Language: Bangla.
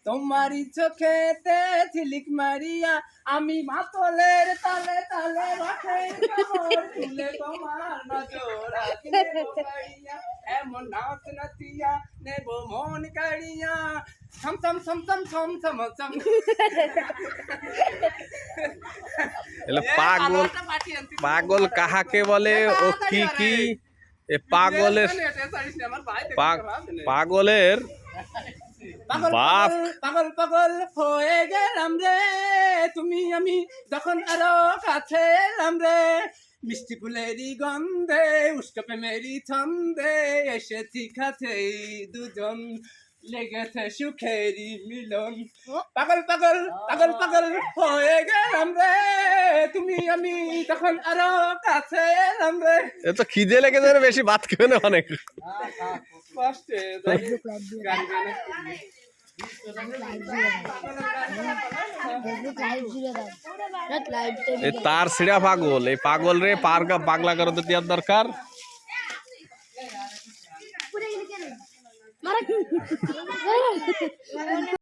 তোমারই চোখেতে ঝিলিক মারিয়া আমি মাতলের তালে তালে রাখের খবর তুলে তোমার নজর আঁকলে কাড়িয়া এমন নাচ নাচিয়া নেব মন কাড়িয়া ছম ছম ছম ছম ছম ছম ছম এলে পাগল পাগল কাহাকে বলে ও কি কি এ পাগলের পাগলের পাগল বাপ। পাগল পাগল হয়ে গেলাম রে তুমি আমি যখন আরো কাছে এলাম রে মিষ্টি ফুলেরই গন্ধে উষ্ণ প্রেমেরই ছন্দে এসেছি কাছে দুজন লেগেছে সুখেরই মিলন পাগল পাগল পাগল পাগল হয়ে গেলাম রে তুমি আমি তখন আরো কাছে এলাম রে এ তো খিদে লেগে যাবে বেশি ভাত খেয়ে না অনেক কষ্টে গান গানে এ তার সিড়া পাগল এই পাগল রে পাগলা করে তো দেওয়ার দরকার